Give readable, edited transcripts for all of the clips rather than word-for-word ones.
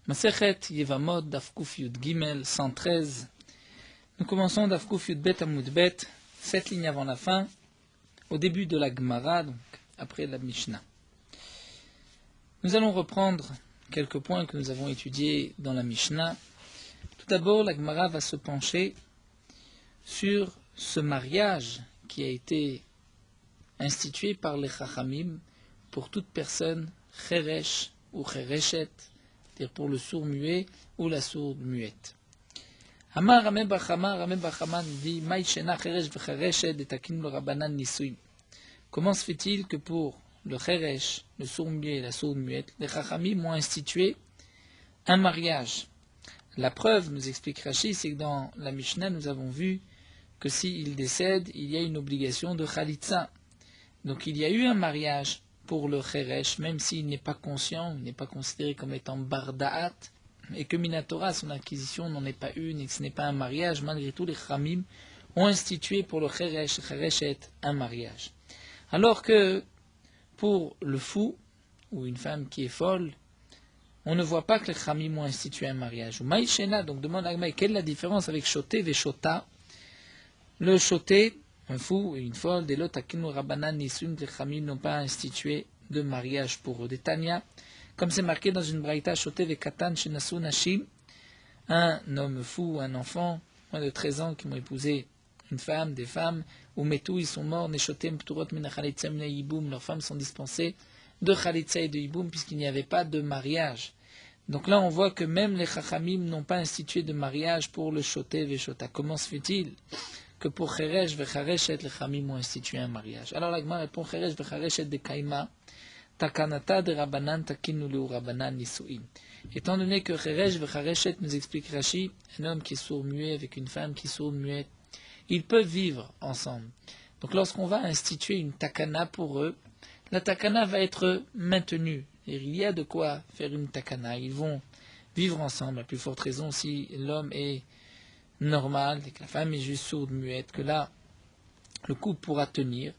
Masechet Yevamot Daf Kuf Yud Gimel 113. Nous commençons Daf Kuf Yud Bet Amud Bet, 7 lignes avant la fin, au début de la Gemara, donc après la Mishnah. Nous allons reprendre quelques points que nous avons étudiés dans la Mishnah. Tout d'abord, la Gemara va se pencher sur ce mariage qui a été institué par les Chachamim pour toute personne Cheresh ou Chereshet, c'est-à-dire pour le sourd-muet ou la sourde-muette. Amar Rame Bachama nous dit Maïshena Cheresh v'Chereshet detakin le Rabbanan Nisuim. Comment se fait-il que pour le Cheresh, le sourd-muet et la sourde-muette, les Chachamim ont institué un mariage? La preuve, nous explique Rashi, c'est que dans la Mishnah, nous avons vu que s'il décède, il y a une obligation de Khalitsa. Donc il y a eu un mariage pour le Cheresh, même s'il n'est pas conscient, il n'est pas considéré comme étant Barda'at, et que Minatora, son acquisition, n'en est pas une, et que ce n'est pas un mariage, malgré tout, les Khamim ont institué pour le Chereshet, un mariage. Alors que pour le fou, ou une femme qui est folle, on ne voit pas que les Khamim ont institué un mariage. Ou Maïshena, donc demande à Agmaï, quelle est la différence avec Shoté et Shota? Le Shoté, un fou et une folle, des lotakinu Rabbanan Nisum, les Khamim n'ont pas institué de mariage pour eux. Des Tanya, comme c'est marqué dans une braïta, Shoté ve Katan Shenasu Nashim, un homme fou, un enfant, moins de 13 ans, qui m'ont épousé une femme, des femmes, ou Metou, ils sont morts, Neshotem Pturot Mina Khalitsa Mina Yiboum, leurs femmes sont dispensées de Khalitsa et de Yiboum, puisqu'il n'y avait pas de mariage. Donc là, on voit que même les Chachamim n'ont pas institué de mariage pour le Shoté ve Shota. Comment se fait-il que pour Cheresh vechareshet, les Chachamim ont institué un mariage? Alors la Gemara répond Cheresh vechareshet de Kaima, takanata de Rabbanan takinu leu Rabbanan nisuim. Étant donné que Cheresh vechareshet, nous explique Rashi, un homme qui est sourd-muet avec une femme qui est sourde-muette, ils peuvent vivre ensemble. Donc lorsqu'on va instituer une takana pour eux, la takana va être maintenue. Et il y a de quoi faire une takana. Ils vont vivre ensemble, à plus forte raison si l'homme est normal et que la femme est juste sourde, muette, que là, le couple pourra tenir.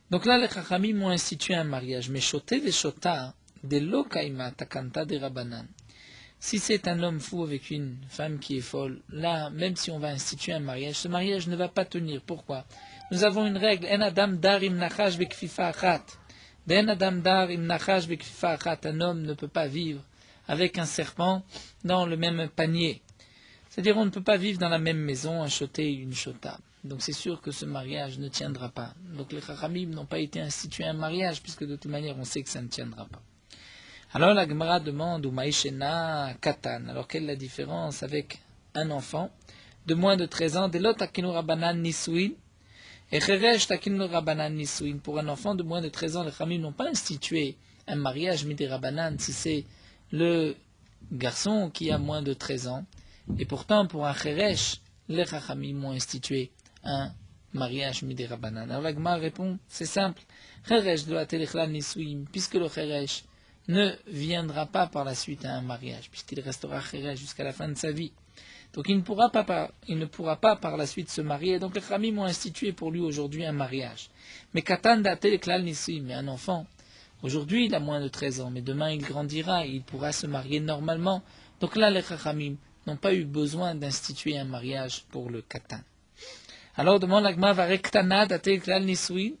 Donc là, les Chachamim ont institué un mariage. Mais Shoté ve Shota, de l'Okaima takanta de Rabbanan. Si c'est un homme fou avec une femme qui est folle, là, même si on va instituer un mariage, ce mariage ne va pas tenir. Pourquoi? Nous avons une règle. En adam dar im nachash bekfifa achat. En adam dar im nachash bekfifa achat. Un homme ne peut pas vivre avec un serpent dans le même panier. C'est-à-dire on ne peut pas vivre dans la même maison, un shoté et une shota. Donc c'est sûr que ce mariage ne tiendra pas. Donc les Chachamim n'ont pas été institués un mariage, puisque de toute manière on sait que ça ne tiendra pas. Alors la Gemara demande, ou Maïshena Katan, alors quelle est la différence avec un enfant de moins de 13 ans, Delot Takinu Rabbanan Nisuin, et Cheresh Takinu Rabbanan Nisuin? Pour un enfant de moins de 13 ans, les Chachamim n'ont pas institué un mariage midi Rabbanan si c'est le garçon qui a moins de 13 ans. Et pourtant, pour un Cheresh, les Chachamim ont institué un mariage midi Rabbanan. Alors la Gemara répond, c'est simple, Cheresh doit être Nisuim, puisque le Cheresh ne viendra pas par la suite à un mariage, puisqu'il restera Cheresh jusqu'à la fin de sa vie. Donc il ne pourra pas par la suite se marier. Donc les Chachamim ont institué pour lui aujourd'hui un mariage. Mais Katan datel klal nisuim, mais un enfant, aujourd'hui il a moins de 13 ans, mais demain il grandira et il pourra se marier normalement. Donc là les Chachamim n'ont pas eu besoin d'instituer un mariage pour le Katan. Alors demande l'Agma varektana datel klal nisuim.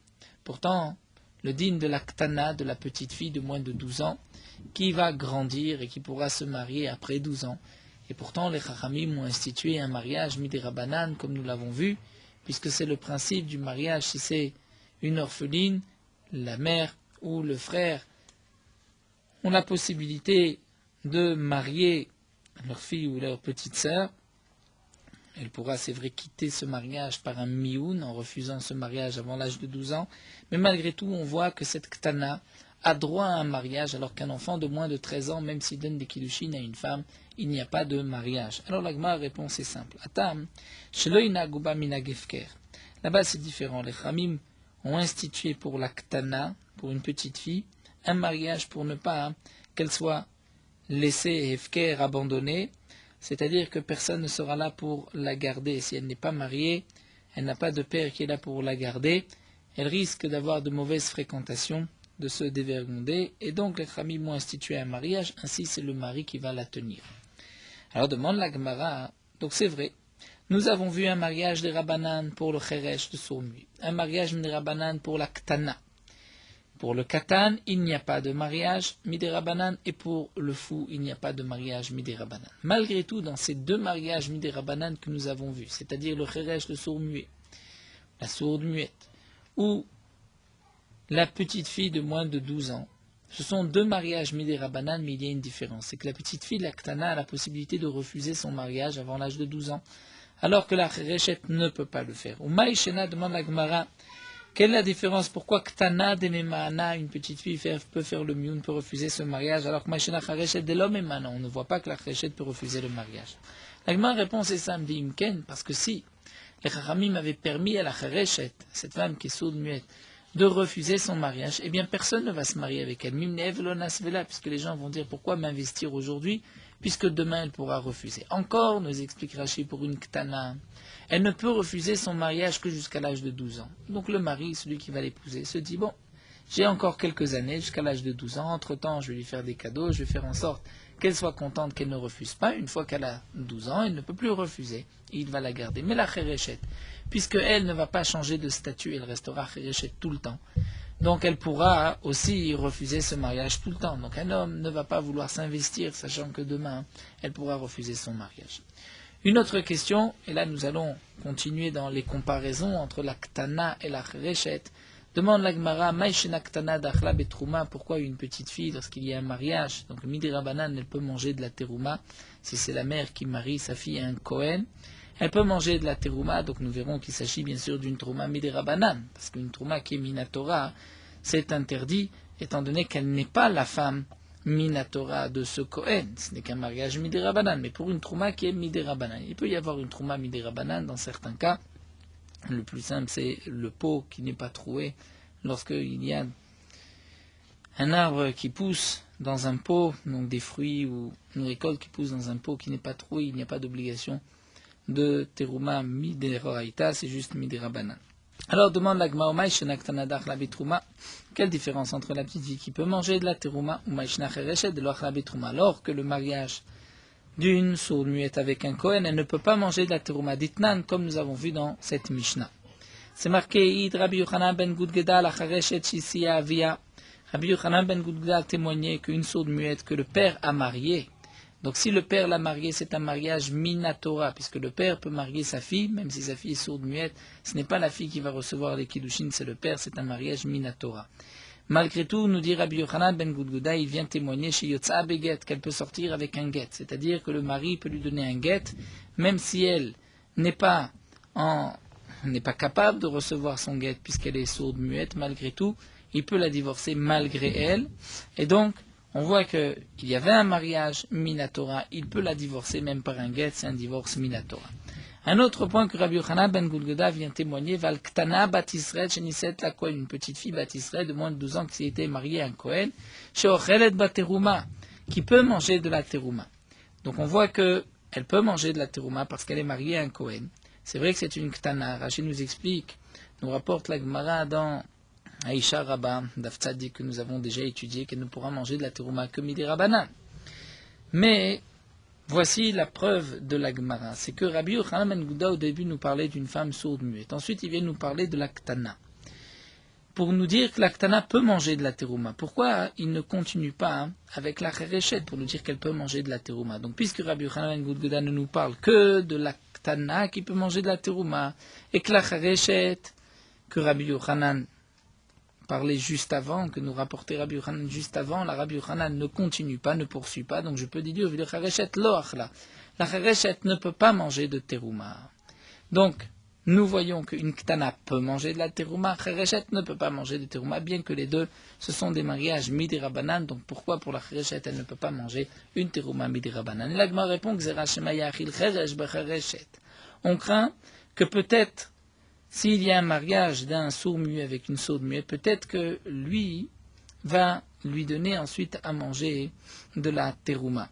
Pourtant, le digne de la ktana, de la petite fille de moins de 12 ans, qui va grandir et qui pourra se marier après 12 ans. Et pourtant, les Chachamim ont institué un mariage midi Rabbanan, comme nous l'avons vu, puisque c'est le principe du mariage. Si c'est une orpheline, la mère ou le frère ont la possibilité de marier leur fille ou leur petite sœur. Elle pourra, c'est vrai, quitter ce mariage par un mioun en refusant ce mariage avant l'âge de 12 ans. Mais malgré tout, on voit que cette ktana a droit à un mariage, alors qu'un enfant de moins de 13 ans, même s'il donne des kiddushin à une femme, il n'y a pas de mariage. Alors la Gemara répond, c'est simple. Atam, sheloina guba mina gefker. Là-bas, c'est différent. Les Chachamim ont institué pour la ktana, pour une petite fille, un mariage pour ne pas qu'elle soit laissée hefker, abandonnée. C'est-à-dire que personne ne sera là pour la garder. Si elle n'est pas mariée, elle n'a pas de père qui est là pour la garder, elle risque d'avoir de mauvaises fréquentations de se dévergonder, et donc les Khamim ont institué un mariage, ainsi c'est le mari qui va la tenir. Alors demande la Gemara, donc c'est vrai, nous avons vu un mariage des Rabbanan pour le Kheresh de sourd-muet, un mariage des Rabbanan pour la Ktana. Pour le Katan, il n'y a pas de mariage midé Rabbanan, et pour le fou, il n'y a pas de mariage midé Rabbanan. Malgré tout, dans ces deux mariages midé Rabbanan que nous avons vus, c'est-à-dire le Kheresh de sourd-muet, la sourde-muette, ou la petite fille de moins de 12 ans, ce sont deux mariages midé Rabbanan, mais il y a une différence. C'est que la petite fille, la Ktana, a la possibilité de refuser son mariage avant l'âge de 12 ans, alors que la Khereshet ne peut pas le faire. Ou Maïshena demande la Gemara, quelle est la différence? Pourquoi Ktana de Memana, une petite fille, peut faire le mioun, peut refuser ce mariage, alors que Maïshena Khereshet de l'homme Memana, on ne voit pas que la Khereshet peut refuser le mariage. La Gemara répond, c'est simple, dit Imken, parce que si les Chachamim avaient permis à la Khereshet, cette femme qui est sourde muette, de refuser son mariage, eh bien personne ne va se marier avec elle, puisque les gens vont dire pourquoi m'investir aujourd'hui, puisque demain elle pourra refuser. Encore, nous explique Rashi, pour une Ktana, elle ne peut refuser son mariage que jusqu'à l'âge de 12 ans. Donc le mari, celui qui va l'épouser, se dit, bon, j'ai encore quelques années jusqu'à l'âge de 12 ans, entre-temps je vais lui faire des cadeaux, je vais faire en sorte qu'elle soit contente, qu'elle ne refuse pas. Une fois qu'elle a 12 ans, elle ne peut plus refuser, il va la garder. Mais la Khereshet, puisque elle ne va pas changer de statut, elle restera Khereshet tout le temps. Donc elle pourra aussi refuser ce mariage tout le temps. Donc un homme ne va pas vouloir s'investir, sachant que demain, elle pourra refuser son mariage. Une autre question, et là nous allons continuer dans les comparaisons entre la Ktana et la Khereshet. Demande la Gemara, Maïshena Ktana d'Achla Betrouma, pourquoi une petite fille, lorsqu'il y a un mariage, donc Midi Rabbanan, elle peut manger de la terouma, si c'est la mère qui marie sa fille à un Kohen, elle peut manger de la terouma, donc nous verrons qu'il s'agit bien sûr d'une trouma Midi Rabbanan, parce qu'une trouma qui est Minatora, c'est interdit, étant donné qu'elle n'est pas la femme Minatora de ce Kohen, ce n'est qu'un mariage Midi Rabbanan, mais pour une trouma qui est Midi Rabbanan. Il peut y avoir une trouma Midi Rabbanan dans certains cas. Le plus simple, c'est le pot qui n'est pas troué. Lorsqu'il y a un arbre qui pousse dans un pot, donc des fruits ou une récolte qui pousse dans un pot qui n'est pas troué, il n'y a pas d'obligation de terouma mideraita, c'est juste miderabanan. Alors demande la Gemara, quelle différence entre la petite fille qui peut manger de la terouma ou maïshna chereshet de l'achla betrouma, alors que le mariage d'une sourde muette avec un Kohen, elle ne peut pas manger de la terouma d'itnan, comme nous avons vu dans cette Mishnah. C'est marqué, Id Rabbi Yochanan ben Gudgeda la chareshet shisiya avia. Rabbi Yochanan ben Gudgeda a témoigné qu'une sourde muette que le père a mariée. Donc si le père l'a mariée, c'est un mariage minatora, puisque le père peut marier sa fille, même si sa fille est sourde muette, ce n'est pas la fille qui va recevoir les kiddushin, c'est le père, c'est un mariage minatora. Malgré tout, nous dit Rabbi Yochanan ben Gudgeda, il vient témoigner chez Yotza Beget qu'elle peut sortir avec un get, c'est-à-dire que le mari peut lui donner un get, même si elle n'est pas capable de recevoir son get puisqu'elle est sourde muette, malgré tout, il peut la divorcer malgré elle, et donc on voit qu'il y avait un mariage minatora, il peut la divorcer même par un get, c'est un divorce minatora. Un autre point que Rabbi Yochanan ben Gudgeda vient témoigner, Val Ktana Batisred Sheniset la Kohen, une petite fille Batisred de moins de 12 ans qui s'est été mariée à un Kohen, Sheochelet Baterouma, qui peut manger de la terouma. Donc on voit qu'elle peut manger de la terouma parce qu'elle est mariée à un Kohen. C'est vrai que c'est une Ktana. Rashi nous explique, nous rapporte la Gemara dans Aïcha Rabba, d'Aftzadi, que nous avons déjà étudié, qu'elle ne pourra manger de la terouma que midi Rabbanan. Mais voici la preuve de la Gemara. C'est que Rabbi Yochanan ben Gudgeda au début nous parlait d'une femme sourde muette. Ensuite il vient nous parler de la Ktana. Pour nous dire que la Ktana peut manger de la terouma. Pourquoi il ne continue pas avec la Khereshet pour nous dire qu'elle peut manger de la terouma? Donc puisque Rabbi Yochanan ben Gudgeda ne nous parle que de la Ktana qui peut manger de la terouma, et que la Khereshet que Rabbi Yochanan parlait juste avant, que nous rapportait Rabbi Yochanan juste avant, la Rabbi Yochanan ne continue pas, ne poursuit pas, donc je peux dire, la Khereshet lo achla. La Khereshet ne peut pas manger de terouma. Donc, nous voyons qu'une Ktana peut manger de la terouma, Khereshet ne peut pas manger de terouma, bien que les deux, ce sont des mariages midi Rabbanan, donc pourquoi pour la Khereshet elle ne peut pas manger une terouma midi Rabbanan? L'Agma répond que on craint que peut-être, s'il y a un mariage d'un sourd-muet avec une sourde-muette, peut-être que lui va lui donner ensuite à manger de la terouma.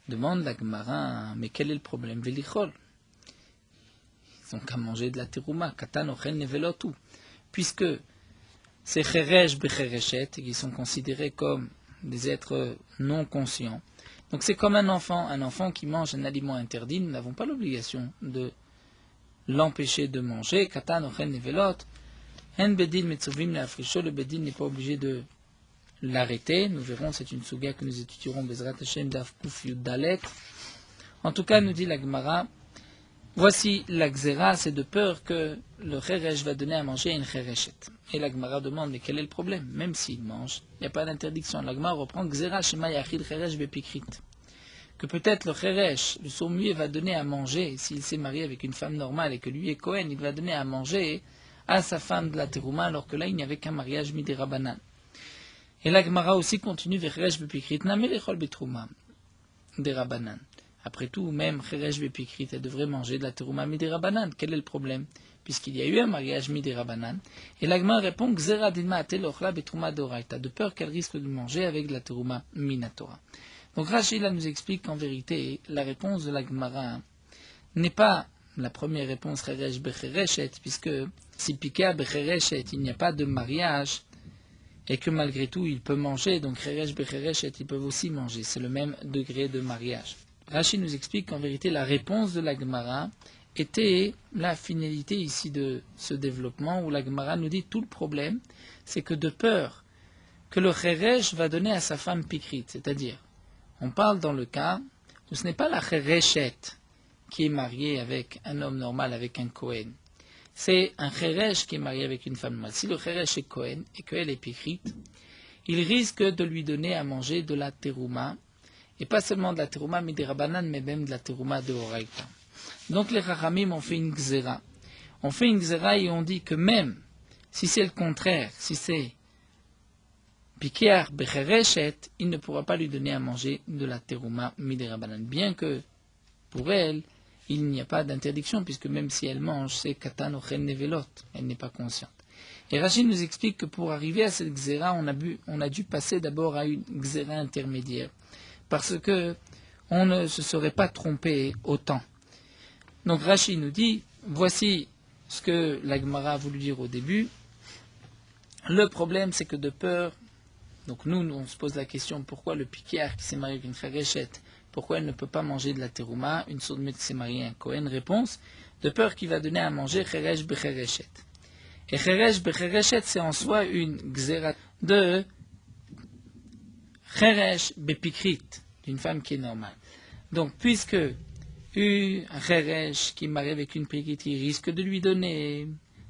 Demande la Gemara, mais quel est le problème? Velichol. Ils ont qu'à manger de la terouma. Katan ochel nevelotu. Puisque c'est cheresh bechereshet, qui sont considérés comme des êtres non conscients. Donc c'est comme un enfant qui mange un aliment interdit, nous n'avons pas l'obligation de l'empêcher de manger. Katan ochen nevelot, en bedin metzuvim leafrisho, le bedin n'est pas obligé de l'arrêter. Nous verrons, c'est une suga que nous étudierons Bezrat Hashem Daf Kuf Yud Dalet. En tout cas, nous dit la Gemara, voici la Xéra, c'est de peur que le Cheresh va donner à manger à une Chereshet. Et la Gemara demande, mais quel est le problème? Même s'il mange, il n'y a pas d'interdiction. La Gemara reprend Xéra Shema Yachid Cheresh Bepikrit. Que peut-être le Cheresh, le sourd-muet, va donner à manger, s'il s'est marié avec une femme normale et que lui est Kohen, il va donner à manger à sa femme de la Terouma, alors que là, il n'y avait qu'un mariage Midei Rabbanan. Et la Gemara aussi continue vers Cheresh Bepikrit, Namelechol Betrouma, des Rabbanan. Après tout, même Cheresh Bepikrit, elle devrait manger de la Terouma Midei Rabbanan. Quel est le problème? Puisqu'il y a eu un mariage Midei Rabbanan. Et la Gemara répond Gzera Dilma Atel Ochla Betrouma Deoraita, de peur qu'elle risque de manger avec de la Terouma Minatora. Donc Rashi là nous explique qu'en vérité, la réponse de la Gemara n'est pas la première réponse Cheresh Bechereshet, puisque si Pika Bechereshet, il n'y a pas de mariage, et que malgré tout il peut manger, donc Cheresh Bechereshet, ils peuvent aussi manger. C'est le même degré de mariage. Rashi nous explique qu'en vérité, la réponse de la Gemara était la finalité ici de ce développement, où la Gemara nous dit tout le problème, c'est que de peur que le Cheresh va donner à sa femme Pikrit, c'est-à-dire, on parle dans le cas où ce n'est pas la Chereshet qui est mariée avec un homme normal, avec un Kohen. C'est un Cheresh qui est marié avec une femme normale. Si le Cheresh est Kohen et qu'elle est Pikrit, il risque de lui donner à manger de la Terouma, et pas seulement de la Terouma Midei Rabbanan, mais même de la Terouma Deoraita. Donc les Chachamim ont fait une Gzera. On fait une Gzera et on dit que même si c'est le contraire, si c'est Pikear Bechereshet, il ne pourra pas lui donner à manger de la Terouma Midei Rabbanan. Bien que pour elle, il n'y a pas d'interdiction, puisque même si elle mange, c'est Katan Ochen Nevelot, elle n'est pas consciente. Et Rachid nous explique que pour arriver à cette Gzera, on a dû passer d'abord à une Gzera intermédiaire, parce que on ne se serait pas trompé autant. Donc Rachid nous dit, voici ce que la Gemara a voulu dire au début. Le problème, c'est que de peur, donc nous on se pose la question, pourquoi le Pikear qui s'est marié avec une Chereshet, pourquoi elle ne peut pas manger de la Terouma, une sourde-muet qui s'est mariée à un Kohen? Réponse, de peur qu'il va donner à manger Cheresh Bechereshet. Et Cheresh Bechereshet, c'est en soi une Gzera de Cheresh Bepikrit, d'une femme qui est normale. Donc, puisque un Cheresh qui est marié avec une Pikrit, il risque de lui donner.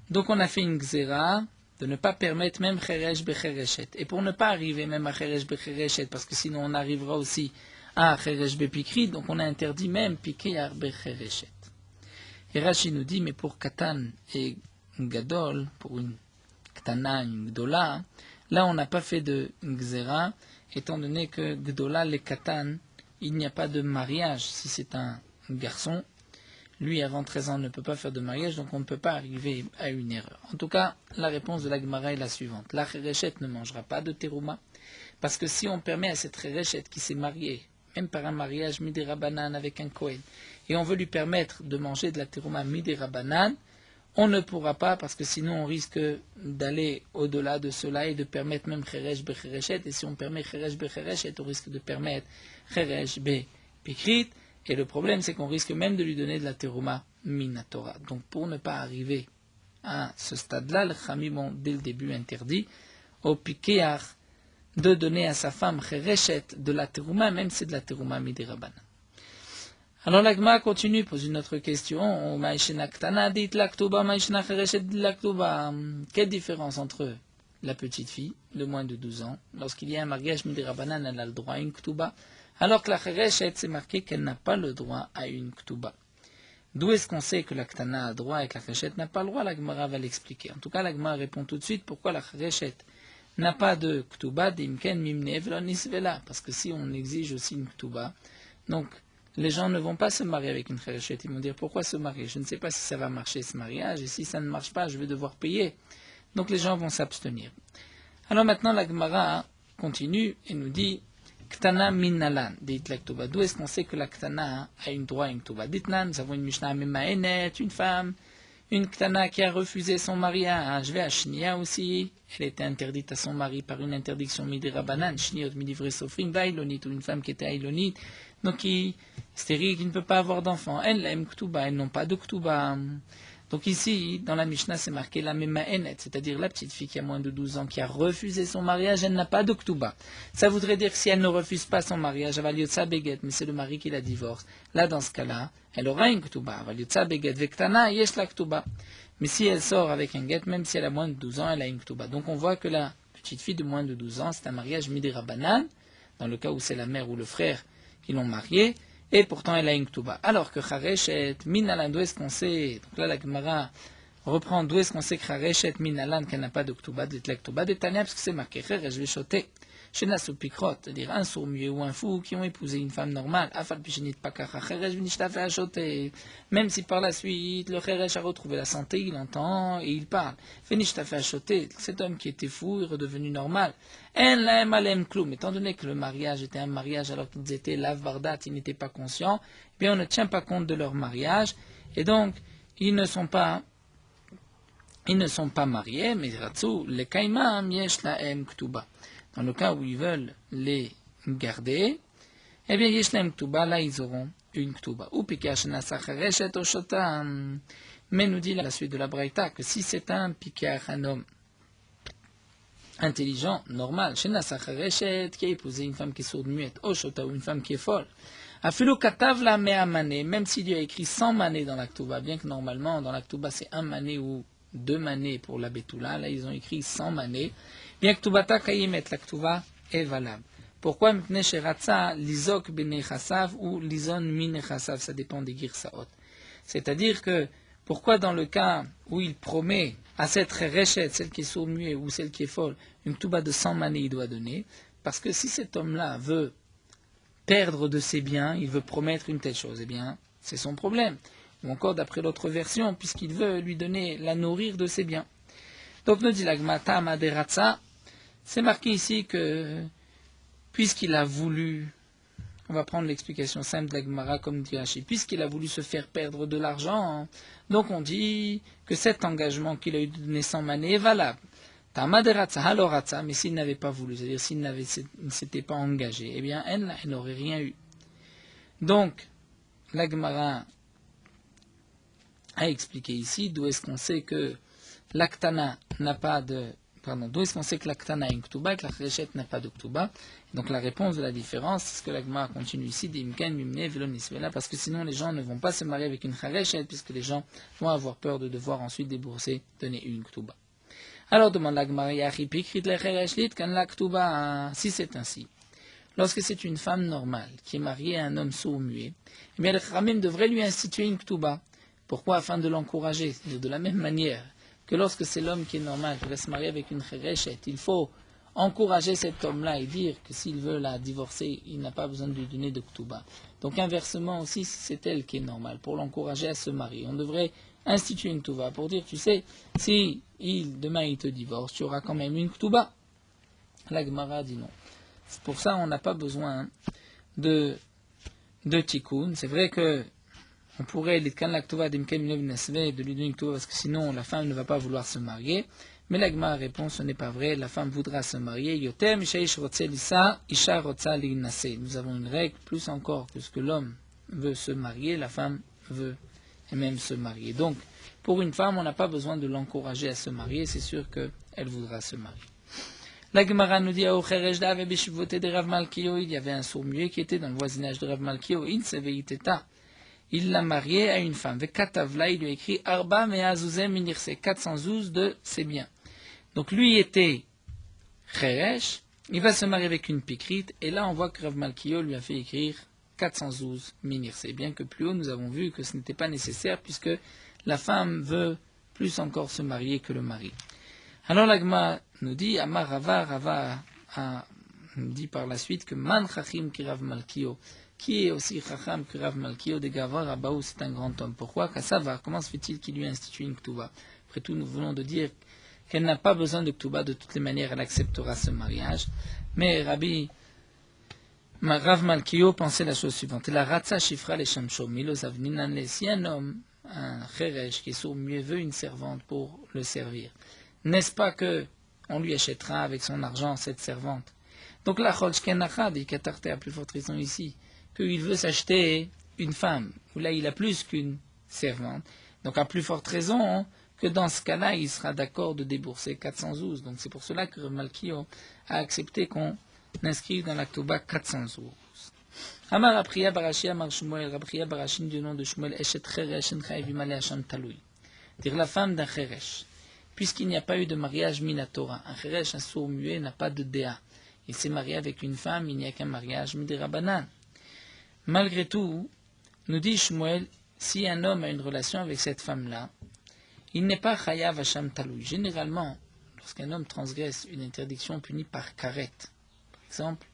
Donc, on a fait une Gzera de ne pas permettre même Cheresh Bechereshet. Et pour ne pas arriver même à Cheresh Bechereshet, parce que sinon on arrivera aussi à Cheresh Bepikrit, donc on a interdit même Pikear Bechereshet. Et Rashi nous dit, mais pour Katan et Gadol, pour une Ktana, une Gdola, là on n'a pas fait de Gzera, étant donné que Gdola, les Katan, il n'y a pas de mariage. Si c'est un garçon, lui avant 13 ans ne peut pas faire de mariage, donc on ne peut pas arriver à une erreur. En tout cas, la réponse de la Gemara est la suivante. La Chereshet ne mangera pas de Terouma, parce que si on permet à cette Chereshet qui s'est mariée, même par un mariage Midei Rabbanan avec un Kohen, et on veut lui permettre de manger de la Terouma Midei Rabbanan, on ne pourra pas, parce que sinon on risque d'aller au-delà de cela et de permettre même Cheresh Bechereshet, et si on permet Cheresh Bechereshet, on risque de permettre Cheresh Bepikrit, et le problème c'est qu'on risque même de lui donner de la Terouma Minatora. Donc pour ne pas arriver à ce stade-là, les Chamim ont dès le début interdit au Pikear de donner à sa femme Chereshet de la Terouma, même si c'est de la Terouma Midei Rabbanan. Alors la Gemara continue, pose une autre question. Quelle différence entre la petite fille de moins de 12 ans, lorsqu'il y a un mariage Midei Rabbanan, elle a le droit à une Ktuba, alors que la Chereshet, c'est marqué qu'elle n'a pas le droit à une Ktuba. D'où est-ce qu'on sait que la Ktana a droit et que la Chereshet n'a pas le droit? La Gemara va l'expliquer. En tout cas, la Gemara répond tout de suite pourquoi la Chereshet n'a pas de Ktuba, d'imken mimne v'lo nisvela, parce que si on exige aussi une Ktuba, donc les gens ne vont pas se marier avec une Chereshet, ils vont dire pourquoi se marier? Je ne sais pas si ça va marcher ce mariage, et si ça ne marche pas, je vais devoir payer. Donc les gens vont s'abstenir. Alors maintenant la Gemara continue et nous dit Ktana minalan, dit la Ktuba. D'où est-ce qu'on sait que la Ktana a une droit à une Ktuba? Ditnan, nous avons une Mishnah Memaenet, une femme une ktana qui a refusé son mariage, ve'ashnia aussi, elle était interdite à son mari par une interdiction midirabanan, shniot midivre sofrim, vailonit, ou une femme qui était ailonite, donc qui stérile, qui ne peut pas avoir d'enfant. Elle l'aime ktuba, elles n'ont pas de ktuba. Donc ici, dans la Mishnah, c'est marqué la memaenet, c'est-à-dire la petite fille qui a moins de 12 ans, qui a refusé son mariage, elle n'a pas de ktuba. Ça voudrait dire que si elle ne refuse pas son mariage, elle va liotsa beget, mais c'est le mari qui la divorce. Là, dans ce cas-là, elle aura une ktuba. Elle va liotsa beget vektana, yesh la ktuba. Mais si elle sort avec un get, même si elle a moins de 12 ans, elle a une ktuba. Donc on voit que la petite fille de moins de 12 ans, c'est un mariage midirabanan, dans le cas où c'est la mère ou le frère qui l'ont mariée, et pourtant elle a une ktuba. Alors que chareshet, minalan, d'où est-ce qu'on sait, donc là la Gemara reprend d'où est-ce qu'on sait que chareshet, minalan, qu'elle n'a pas de ktuba, de la ktuba, de tania, parce que c'est marqué, cheresh veshoté, chez Nassou Pikrot, c'est-à-dire un sourd-muet ou un fou qui ont épousé une femme normale, afal pichenit pakacha, cheresh venishtafe achoté, même si par la suite le cheresh a retrouvé la santé, il entend et il parle. Venishtafe achoté, cet homme qui était fou est redevenu normal. En laem alem kloum, étant donné que le mariage était un mariage alors qu'ils étaient lav bardat, ils n'étaient pas conscients, eh bien on ne tient pas compte de leur mariage, et donc ils ne sont pas mariés, mais ratsu, le kaimam yesh laem ktuba. Dans le cas où ils veulent les garder, eh bien yesh laem ktuba, là ils auront une ktuba. Ou pikash nasachareshet oshotam. Mais nous dit la suite de la braïta que si c'est un pikach, un homme intelligent, normal, chez Nasachareshet, qui a épousé une femme qui est sourde-muette, Oshota, ou une femme qui est folle, Afilu katav la mea mané, même s'il lui a écrit 100 manées dans la ktuba, bien que normalement dans la ktuba c'est 1 mané ou 2 manées pour la betula, là ils ont écrit 100 manées, bien que ktubata kayimet, la ktuba est valable. Pourquoi Mipnei sheratza lizok bene chassav ou lizon mine chassav, ça dépend des girsaot. C'est-à-dire que pourquoi dans le cas où il promet à cette réchet, celle qui est sourde-muette ou celle qui est folle, une ktuba de 100 manées il doit donner, parce que si cet homme-là veut perdre de ses biens, il veut promettre une telle chose, eh bien c'est son problème. Ou encore d'après l'autre version, puisqu'il veut lui donner la nourrir de ses biens. Donc nous dit l'agmata maderatza, c'est marqué ici que puisqu'il a voulu, on va prendre l'explication simple de la Gemara comme dit Rashi, puisqu'il a voulu se faire perdre de l'argent, donc on dit que cet engagement qu'il a eu de donner 100 manées est valable. Tamaderatza haloratza, mais s'il n'avait pas voulu, c'est-à-dire s'il ne s'était pas engagé, eh bien elle n'aurait rien eu. Donc la Gemara a expliqué ici d'où est-ce qu'on sait que l'aktana n'a pas de... d'où est-ce qu'on sait que l'aktana a une ktuba et que la chreshet n'a pas de ktuba. Donc la réponse de la différence, c'est ce que la Gemara continue ici, d'imken mimne velonisvela, parce que sinon les gens ne vont pas se marier avec une chreshet, puisque les gens vont avoir peur de devoir ensuite débourser, donner une ktuba. Alors demande la Gemara, yachi pikrit le chreshet kan la ktuba, si c'est ainsi. Lorsque c'est une femme normale qui est mariée à un homme sourd-muet, eh bien le Khamim devrait lui instituer une ktuba. Pourquoi? Afin de l'encourager. De la même manière que lorsque c'est l'homme qui est normal, qui va se marier avec une chereshet, il faut encourager cet homme-là et dire que s'il veut la divorcer, il n'a pas besoin de lui donner de ktuba. Donc inversement aussi, si c'est elle qui est normale, pour l'encourager à se marier, on devrait instituer une ktuba pour dire, tu sais, si demain il te divorce, tu auras quand même une ktuba. La Gemara dit non. Pour ça, on n'a pas besoin de tikkun. C'est vrai que on pourrait de lui donner une ktuba parce que sinon la femme ne va pas vouloir se marier. Mais la Gemara répond, ce n'est pas vrai, la femme voudra se marier. Nous avons une règle, plus encore que ce que l'homme veut se marier, la femme veut même se marier. Donc, pour une femme, on n'a pas besoin de l'encourager à se marier, c'est sûr qu'elle voudra se marier. La Gemara nous dit, il y avait un sourd-muet qui était dans le voisinage de Rav Malkio, il l'a marié à une femme. Vekatavla, il lui a écrit Arba me'azuzem minirse, 412 de ses biens. Donc lui était Cheresh, il va se marier avec une pikrite, et là on voit que Rav Malkio lui a fait écrire 412 minirse. Bien que plus haut, nous avons vu que ce n'était pas nécessaire, puisque la femme veut plus encore se marier que le mari. Alors l'Agma nous dit, Amar Rava a dit par la suite que Man Chachim ki Rav Malkio, qui est aussi Chacham que Rav Malkio de Gavar Rabaou, c'est un grand homme. Pourquoi? Kassava, comment se fait-il qu'il lui a institué une ktuba? Après tout, nous venons de dire qu'elle n'a pas besoin de ktuba, de toutes les manières, elle acceptera ce mariage. Mais Rav Malkio pensait la chose suivante. La ratza shifra les shamshom, milosavninanle, si un homme un cheresh qui est sourd-muet veut une servante pour le servir, n'est-ce pas que on lui achètera avec son argent cette servante? Donc la Cholshkenacha dit Katarté a plus forte raison ici, qu'il veut s'acheter une femme, où là il a plus qu'une servante. Donc à plus forte raison que dans ce cas-là, il sera d'accord de débourser 412. Donc c'est pour cela que Malkio a accepté qu'on inscrive dans la Ktouba 412. Amar Apriya Barashi Amar Shmuel, Apriya Barashin du nom de Shmuel, Eshet Cheresh en Chaïvimale Hacham Taloui. Dire la femme d'un Cheresh. Puisqu'il n'y a pas eu de mariage minatora, un Cheresh, un sourd-muet, n'a pas de déa. Il s'est marié avec une femme, il n'y a qu'un mariage midirabanan. Malgré tout, nous dit Shmuel, si un homme a une relation avec cette femme-là, il n'est pas chayav hacham taloui. Généralement, lorsqu'un homme transgresse une interdiction punie par karet, par exemple,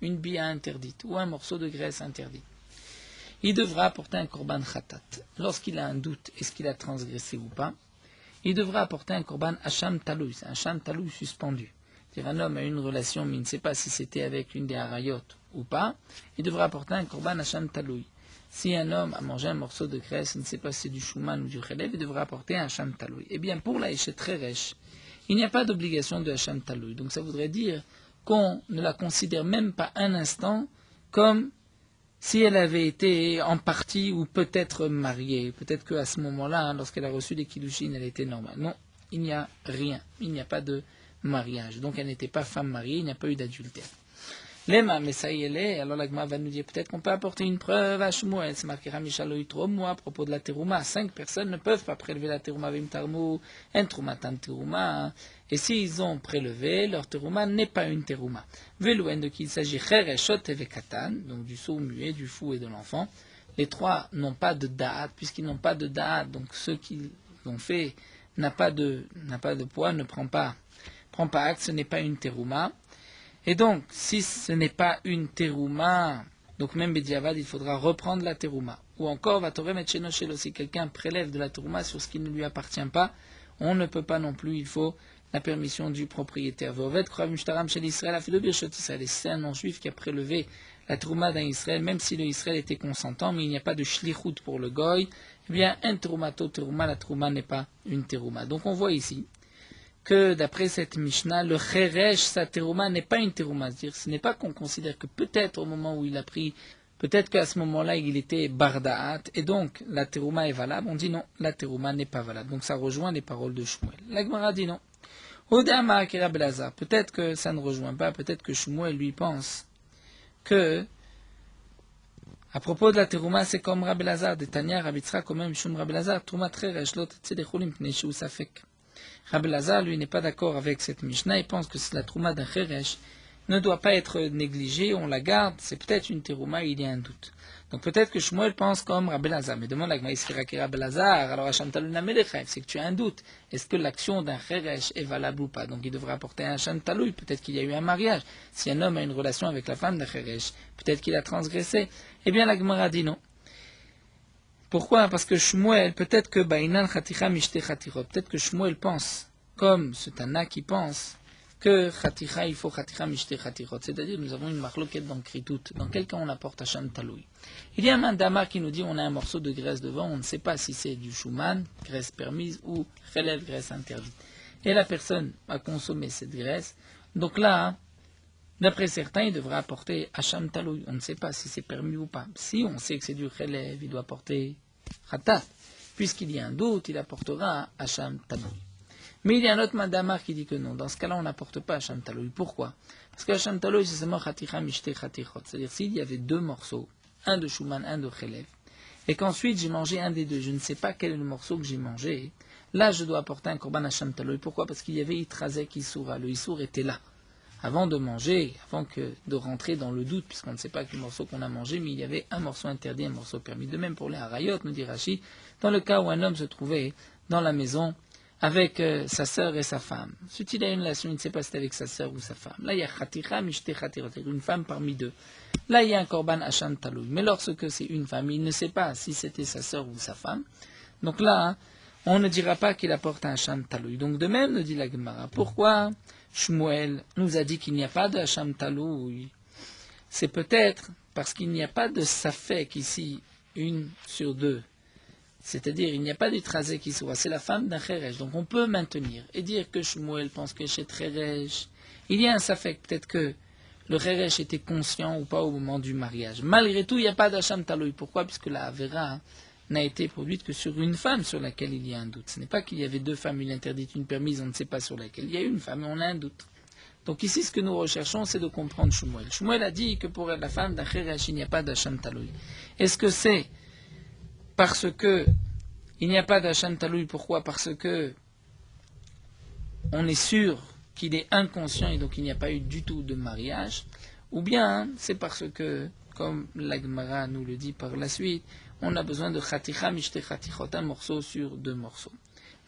une bia interdite ou un morceau de graisse interdit, il devra apporter un korban khatat. Lorsqu'il a un doute, est-ce qu'il a transgressé ou pas, il devra apporter un korban hacham taloui, un hacham taloui suspendu. C'est-à-dire un homme a une relation, mais il ne sait pas si c'était avec une des harayot ou pas, il devra apporter un korban hacham taloui. Si un homme a mangé un morceau de graisse, il ne sait pas si c'est du chouman ou du chelev, il devra apporter un hacham taloui. Eh bien, pour la Eshet Cheresh, il n'y a pas d'obligation de hacham taloui. Donc ça voudrait dire qu'on ne la considère même pas un instant comme si elle avait été en partie ou peut-être mariée. Peut-être qu'à ce moment-là, lorsqu'elle a reçu des kiddushin, elle était normale. Non, il n'y a rien. Il n'y a pas de mariage. Donc elle n'était pas femme mariée, il n'y a pas eu d'adultère. Lema, mais ça y est, alors la Gemara va nous dire peut-être qu'on peut apporter une preuve à Shmuel. C'est marqué Ramishalo Yitromo à propos de la terouma. 5 personnes ne peuvent pas prélever la terouma vim tarmou, en troumatan terouma. Et s'ils ont prélevé, leur terouma n'est pas une terouma. Velouen de qui il s'agit Chereshot et Vekatan, donc du sourd muet, du fou et de l'enfant. Les 3 n'ont pas de da'at, puisqu'ils n'ont pas de da'at, donc ceux qui l'ont fait n'a pas de poids, ne prend pas acte, ce n'est pas une terouma. Et donc, si ce n'est pas une terouma, donc même Bediavad, il faudra reprendre la terouma. Ou encore, va Torem et Shenoshelo, si quelqu'un prélève de la terouma sur ce qui ne lui appartient pas, on ne peut pas non plus, il faut la permission du propriétaire. Et c'est un non-juif qui a prélevé la terouma d'un Israël, même si le Israël était consentant, mais il n'y a pas de shlichut pour le goy, eh bien, un teroumato terouma, la terouma n'est pas une terouma. Donc on voit ici que d'après cette Mishnah, le Cheresh, sa terouma, n'est pas une terouma. C'est-à-dire, ce n'est pas qu'on considère que peut-être au moment où il a pris, peut-être qu'à ce moment-là, il était barda'at, et donc la terouma est valable. On dit non, la terouma n'est pas valable. Donc ça rejoint les paroles de Shmuel. La Gemara dit non. Odama Kira Belazar. Peut-être que ça ne rejoint pas, peut-être que Shmuel lui pense que, à propos de la terouma, c'est comme Rabbi Lazar, de Tanya, Rabbi Tzra, comme même Shum Rabbi Lazar, terouma Cheresh, l'autre Tzedechulim, Pneshu Safek. Rabbi Lazar, lui, n'est pas d'accord avec cette Mishnah. Il pense que la trouma d'un Cheresh ne doit pas être négligée. On la garde. C'est peut-être une terouma, il y a un doute. Donc peut-être que Shmuel pense comme Rabbi Lazar. Mais demande à Rabbi Lazar, alors Hacham Taloui Namelechef, c'est que tu as un doute. Est-ce que l'action d'un Cheresh est valable ou pas? Donc il devrait apporter un Hacham Taloui. Peut-être qu'il y a eu un mariage. Si un homme a une relation avec la femme d'un Cheresh, peut-être qu'il a transgressé. Eh bien la Gemara dit non. Pourquoi? Parce que Shmuel, peut-être que Bainan Chaticha Mishte Chatirot, peut-être que Shmuel pense, comme ce Tana qui pense, que Chaticha, il faut Chaticha Mishte Chatirot. C'est-à-dire, nous avons une marloquette dans Kritout. Dans quel cas on apporte Hacham Taloui? Il y a un mandama qui nous dit on a un morceau de graisse devant, on ne sait pas si c'est du Shuman, graisse permise, ou Chelev, graisse interdite. Et la personne a consommé cette graisse. Donc là, d'après certains, il devra apporter Hacham Taloui. On ne sait pas si c'est permis ou pas. Si on sait que c'est du Chelev, il doit apporter Khatat. Puisqu'il y a un doute, il apportera Hacham Taloui. Mais il y a un autre Madamar qui dit que non. Dans ce cas-là, on n'apporte pas Hacham Taloui. Pourquoi? Parce que Hacham Taloui, c'est seulement Chaticha Mishte Chatichot. C'est-à-dire, s'il y avait 2 morceaux, un de Shuman, un de Chelev, et qu'ensuite j'ai mangé un des 2, je ne sais pas quel est le morceau que j'ai mangé, là, je dois apporter un Korban Hacham Taloui. Pourquoi? Parce qu'il y avait Itrazek Issoura. Le Issour était là. Avant de manger, avant de rentrer dans le doute, puisqu'on ne sait pas quel morceau qu'on a mangé, mais il y avait un morceau interdit, un morceau permis. De même pour les harayot, nous dit Rashi, dans le cas où un homme se trouvait dans la maison avec sa sœur et sa femme. Ensuite, il a une relation, il ne sait pas si c'est avec sa sœur ou sa femme. Là, il y a Chaticha, Mishte Chatirot, une femme parmi 2. Là, il y a un Korban Hacham Taloui. Mais lorsque c'est une femme, il ne sait pas si c'était sa sœur ou sa femme. Donc là, on ne dira pas qu'il apporte un Hacham Taloui. Donc de même, nous dit la Gemara, pourquoi Shmuel nous a dit qu'il n'y a pas de Hacham Taloui? C'est peut-être parce qu'il n'y a pas de Safek ici, 1 sur 2. C'est-à-dire, il n'y a pas du trasé qui soit, c'est la femme d'un Kheresh. Donc on peut maintenir et dire que Shmuel pense que chez Kheresh, il y a un safek, peut-être que le Kheresh était conscient ou pas au moment du mariage. Malgré tout, il n'y a pas d'Hacham Taloui. Pourquoi? Puisque la Avera n'a été produite que sur une femme sur laquelle il y a un doute. Ce n'est pas qu'il y avait deux femmes, une interdite, une permise, on ne sait pas sur laquelle. Il y a une femme et on a un doute. Donc ici, ce que nous recherchons, c'est de comprendre Shmuel. Shmuel a dit que pour la femme d'un Kheresh, il n'y a pas d'Hacham Taloui. Est-ce que c'est parce que il n'y a pas d'Hacham Taloui? Pourquoi? Parce que on est sûr qu'il est inconscient et donc il n'y a pas eu du tout de mariage, ou bien c'est parce que, comme la Gemara nous le dit par la suite, on a besoin de chaticha mishte chatichot, un morceau sur deux morceaux.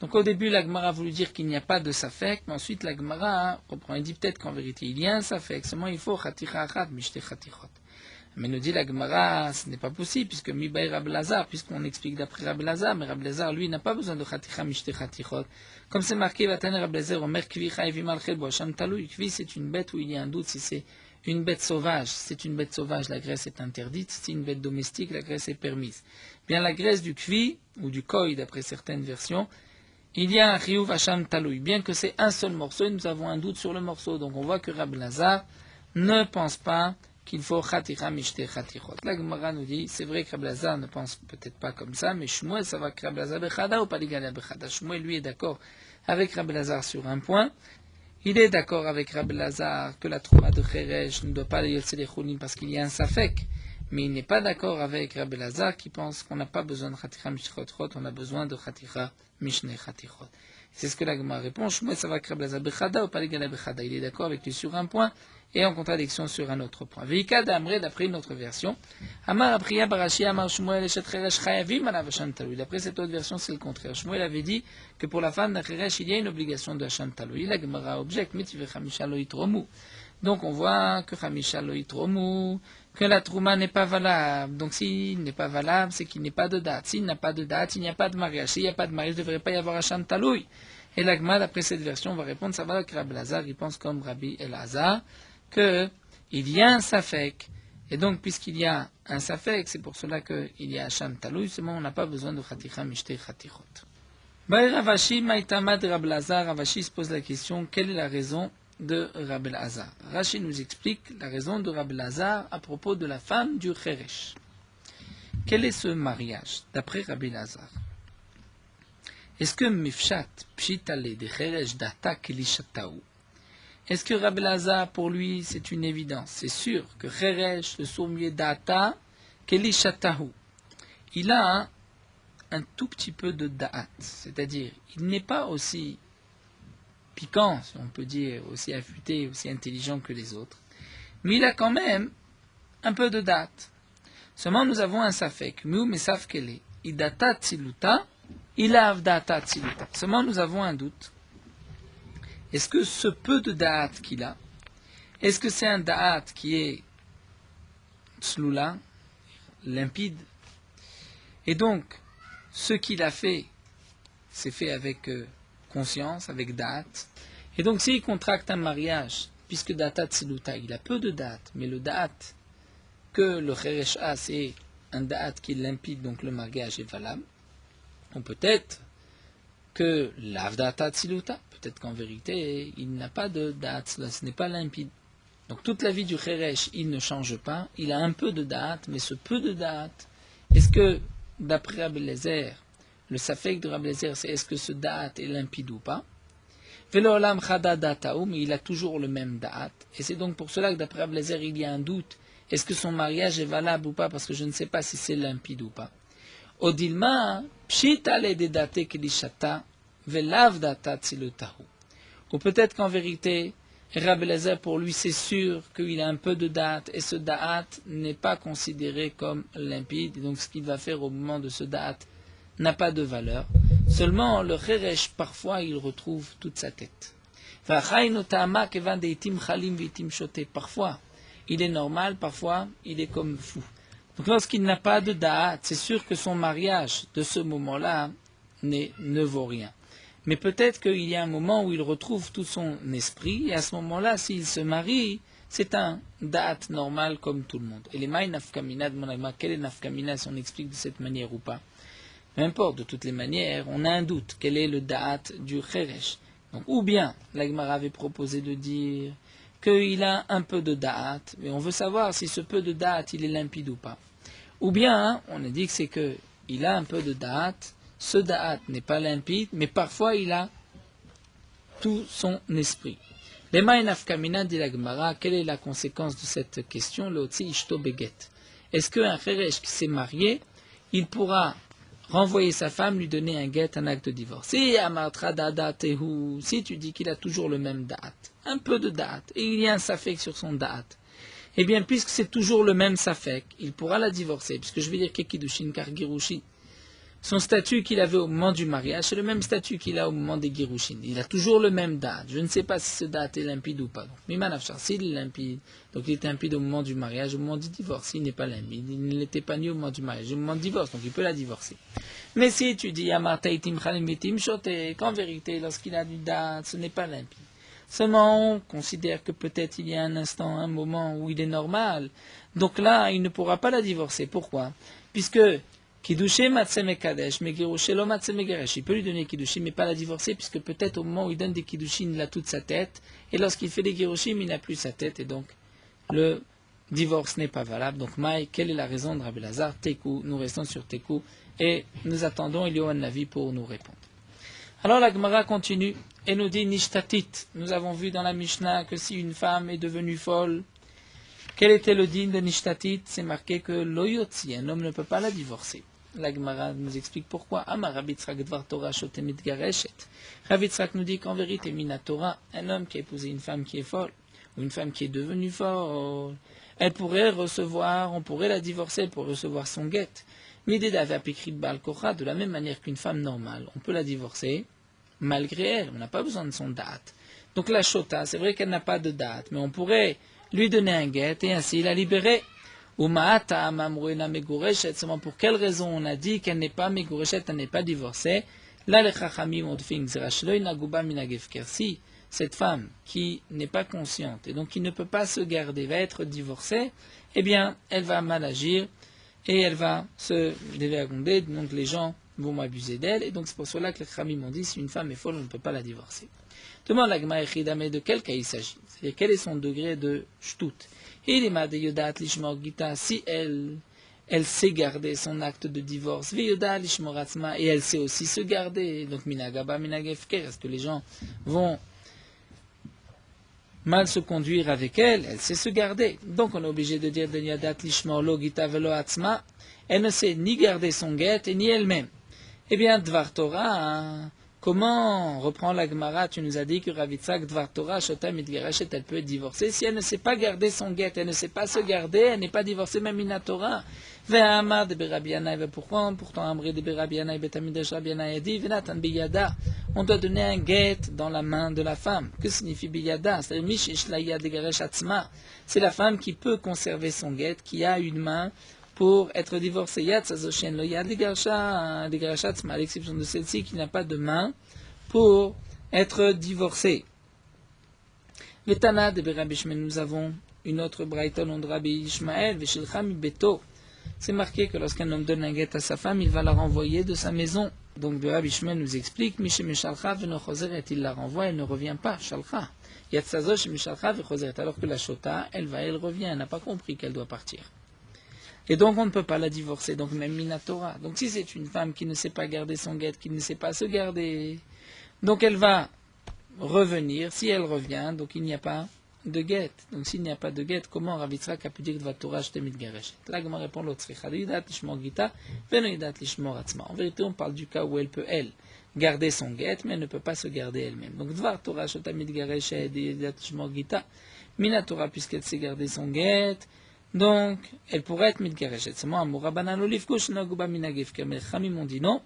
Donc au début, la Gemara a voulu dire qu'il n'y a pas de safek, mais ensuite la Gemara reprend et dit peut-être qu'en vérité il y a un safek, seulement il faut chaticha achat mishte chatichot. Mais nous dit la Gemara, ce n'est pas possible, puisque Mibaï Rabbi Lazar, puisqu'on explique d'après Rabbi Lazar, mais Rabbi Lazar, lui, n'a pas besoin de chaticha mishte chatichot. Comme c'est marqué, Vatan Rabbi Lazar, Omer Kvi Chaïvim Al Chel Boacham Taloui. Kvi, c'est une bête où il y a un doute si c'est une bête sauvage. Si c'est une bête sauvage, la graisse est interdite. Si c'est une bête domestique, la graisse est permise. Bien, la graisse du Kvi, ou du Koi, d'après certaines versions, il y a un Chiyuv Hacham Taloui. Bien que c'est un seul morceau, et nous avons un doute sur le morceau. Donc on voit que Rabbi Lazar ne pense pas qu'il faut chaticha mishte chatichot. La Gemara nous dit, c'est vrai que Rabbi Lazar ne pense peut-être pas comme ça, mais Shmuel, ça va que Rabbi Lazar bechada ou pas l'égale bechada. Shmuel, lui, est d'accord avec Rabbi Lazar sur un point. Il est d'accord avec Rabbi Lazar que la trouma de Kheresh ne doit pas aller yotze les choulim parce qu'il y a un safek. Mais il n'est pas d'accord avec Rabbi Lazar qui pense qu'on n'a pas besoin de chaticha mishte chatichot, on a besoin de chaticha mishne chatichot. C'est ce que la Gemara répond. Shmuel, ça va que Rabbi Lazar bechada ou pas l'égale bechada. Il est d'accord avec lui sur un point et en contradiction sur un autre point. Veika d'Amré, d'après une autre version, Amar Apriya Barashi Amar Shmuel Eshet Kheresh Chayavim Alav Hacham Taloui. D'après cette autre version, c'est le contraire. Shmuel avait dit que pour la femme d'un Kheresh, il y a une obligation de Hacham Taloui. La Gemara objecte, Mitzveh Chamisha Lo Yitromu. Donc on voit que Chamisha Lo Yitromu, que la Trouma n'est pas valable. Donc s'il n'est pas valable, c'est qu'il n'y a pas de date. S'il n'a pas de date, il n'y a pas de mariage. S'il n'y a pas de mariage, il ne devrait pas y avoir Hacham Taloui. Et la Gemara, d'après cette version, va répondre, ça va que Rabbi Lazar, il pense comme Rabbi Elazar, qu'il y a un safek, et donc puisqu'il y a un safek, c'est pour cela qu'il y a Hacham Taloui, seulement on n'a pas besoin de chaticha mishte chatichot. Ravashi Maïtamad Rabbi Lazar, Ravashi se pose la question, quelle est la raison de Rabbi Lazar? Rashi nous explique la raison de Rabbi Lazar à propos de la femme du Kheresh. Quel est ce mariage, d'après Rabbi Lazar? Est-ce que Mifshat Pshitale de Kheresh Data Kelishataou? Est-ce que Rabbi Lazar, pour lui, c'est une évidence? C'est sûr que Kheresh, le sourmier Data, Kelishatahu, il a un tout petit peu de Da'at, c'est-à-dire, il n'est pas aussi piquant, si on peut dire, aussi affûté, aussi intelligent que les autres, mais il a quand même un peu de Da'at. Seulement, nous avons un Safek, Miu Mesaf Kele, Idata Tsiluta, Ilav Data Tsiluta. Seulement, nous avons un doute. Est-ce que ce peu de da'at qu'il a, est-ce que c'est un da'at qui est tzlula, limpide, et donc ce qu'il a fait, c'est fait avec conscience, avec da'at, et donc s'il contracte un mariage, puisque da'at tzluta, il a peu de da'at, mais le da'at que le Kheresh a, c'est un da'at qui est limpide, donc le mariage est valable, ou peut-être que l'avdata tsiluta, peut-être qu'en vérité, il n'a pas de da'at, ce n'est pas limpide. Donc toute la vie du Kheresh, il ne change pas, il a un peu de da'at, mais ce peu de da'at, est-ce que, d'après Rabbi Eliezer, le safek de Rabbi Eliezer, c'est est-ce que ce da'at est limpide ou pas? Velo olam chada da'ataou, mais il a toujours le même da'at, et c'est donc pour cela que d'après Rabbi Eliezer, il y a un doute, est-ce que son mariage est valable ou pas, parce que je ne sais pas si c'est limpide ou pas. Odilma, pshita le dedate kelishata, velav data tsilutahu. Ou peut-être qu'en vérité, Rabbi Eliezer, pour lui, c'est sûr qu'il a un peu de da'at, et ce da'at n'est pas considéré comme limpide, et donc ce qu'il va faire au moment de ce da'at n'a pas de valeur. Seulement, le Kheresh, parfois, il retrouve toute sa tête. Parfois, il est normal, parfois, il est comme fou. Donc lorsqu'il n'a pas de da'at, c'est sûr que son mariage de ce moment-là ne vaut rien. Mais peut-être qu'il y a un moment où il retrouve tout son esprit, et à ce moment-là, s'il se marie, c'est un da'at normal comme tout le monde. Et les maï nafkamina de mon agma, quelle est nafkamina si on explique de cette manière ou pas? Peu importe, de toutes les manières, on a un doute. Quel est le da'at du Kheresh? Donc, ou bien, la Gemara avait proposé de dire qu'il a un peu de da'at, mais on veut savoir si ce peu de da'at, il est limpide ou pas. Ou bien, on a dit que c'est qu'il a un peu de da'at, ce da'at n'est pas limpide, mais parfois il a tout son esprit. Lema nafkamina dit la Gemara, quelle est la conséquence de cette question? L'otzi ishto beget. Est-ce qu'un Kheresh qui s'est marié, il pourra renvoyer sa femme, lui donner un guet, un acte de divorce? Si tu dis qu'il a toujours le même da'at, un peu de da'at, et il y a un safek sur son da'at, eh bien, puisque c'est toujours le même safek, il pourra la divorcer, puisque je vais dire kekidushin car girushin. Son statut qu'il avait au moment du mariage, c'est le même statut qu'il a au moment des girushin. Il a toujours le même da'at. Je ne sais pas si ce da'at est limpide ou pas. Donc, Miman Afshar, s'il est limpide, donc il est limpide au moment du mariage, au moment du divorce. Il n'est pas limpide, il ne l'était pas ni au moment du mariage, au moment du divorce, donc il peut la divorcer. Mais si tu dis Amartaitim Khalimitim Shote, qu'en vérité, lorsqu'il a du da'at, ce n'est pas limpide. Seulement, on considère que peut-être il y a un instant, un moment où il est normal. Donc là, il ne pourra pas la divorcer. Pourquoi? Puisque Kiddushin Matzeh Kadesh, mais Girushin lo Matzeh Geresh. Il peut lui donner Kiddushin, mais pas la divorcer, puisque peut-être au moment où il donne des Kiddushin, il a toute sa tête. Et lorsqu'il fait des Girushin, il n'a plus sa tête. Et donc, le divorce n'est pas valable. Donc, Maï, quelle est la raison de Rabbi Lazar? Tekou, nous restons sur Tekou. Et nous attendons Eliyahu Navi pour nous répondre. Alors la Gemara continue et nous dit Nishtatit. Nous avons vu dans la Mishnah que si une femme est devenue folle, quel était le din de Nishtatit? C'est marqué que l'oyotzi, un homme ne peut pas la divorcer. La Gemara nous explique pourquoi. Amar Rabbi Tzrak Dvar Torah shotemit gareshet. Rabbi Tzrak nous dit qu'en vérité, Mina Torah, un homme qui a épousé une femme qui est folle, ou une femme qui est devenue folle, elle pourrait recevoir, on pourrait la divorcer, elle pourrait recevoir son guet. De la même manière qu'une femme normale, on peut la divorcer malgré elle, on n'a pas besoin de son date. Donc la shota, c'est vrai qu'elle n'a pas de date, mais on pourrait lui donner un guet et ainsi la libérer. Seulement pour quelle raison on a dit qu'elle n'est pas megureshet, elle n'est pas divorcée? Là les chachamim ont fait si cette femme qui n'est pas consciente et donc qui ne peut pas se garder va être divorcée, eh bien elle va mal agir. Et elle va se dévergonder, donc les gens vont m'abuser d'elle, et donc c'est pour cela que les Khamim m'ont dit, si une femme est folle, on ne peut pas la divorcer. Demande la Gemara Echidame de quel cas il s'agit, c'est-à-dire quel est son degré de shtut. Si elle sait garder son acte de divorce, et elle sait aussi se garder, donc minagaba minagefker, est-ce que les gens vont mal se conduire avec elle, elle sait se garder. Donc on est obligé de dire de Yadat Lishmor Lo Gita Velo Atzma, elle ne sait ni garder son guet et ni elle-même. Eh bien, Dvar Torah, comment, reprend la Gemara, tu nous as dit que Ravitzak Dvar Torah, Shota Mitgerachet, elle peut être divorcée. Si elle ne sait pas garder son guet, elle ne sait pas se garder, elle n'est pas divorcée même Mina Torah. Ve'amar de Berabianai, pourquoi? Pourtant, Amri de Berabianai, Betamidesh Rabianai a dit, Venatan Biyada. On doit donner un guet dans la main de la femme. Que signifie biyada? C'est la femme qui peut conserver son guet, qui a une main pour être divorcée. Yad sazoshen lo yad à l'exception de celle-ci qui n'a pas de main pour être divorcée. Vetana de Rabbi Ishmael, nous avons une autre braïton de Rabbi Ishmael, Veshilchami Beto. C'est marqué que lorsqu'un homme donne un guet à sa femme, il va la renvoyer de sa maison. Donc le Rabbi Ishmael nous explique, Mishem Shalcha v'nochozeret, il la renvoie, elle ne revient pas, Shalcha. Yatsazosh Mishalcha v'chozeret, alors que la Shota, elle revient, elle n'a pas compris qu'elle doit partir. Et donc on ne peut pas la divorcer, donc même Minatora. Donc si c'est une femme qui ne sait pas garder son guet, qui ne sait pas se garder, donc elle va revenir, si elle revient, donc il n'y a pas de guet. Donc s'il n'y a pas de guet, comment Rav Yitzhak a pu dire que Torah shtemit gareshet? Là, Gemara répond l'autre. En vérité, on parle du cas où elle peut, elle, garder son guet, mais elle ne peut pas se garder elle-même. Donc Dvar Torah shtemit gareshet yidat lishmor gita, Mina Torah, puisqu'elle sait garder son guet, donc elle pourrait être mitgareshet. Seulement, Amourabanan olivkush naguba minagefker. Mais les Khamim ont dit non.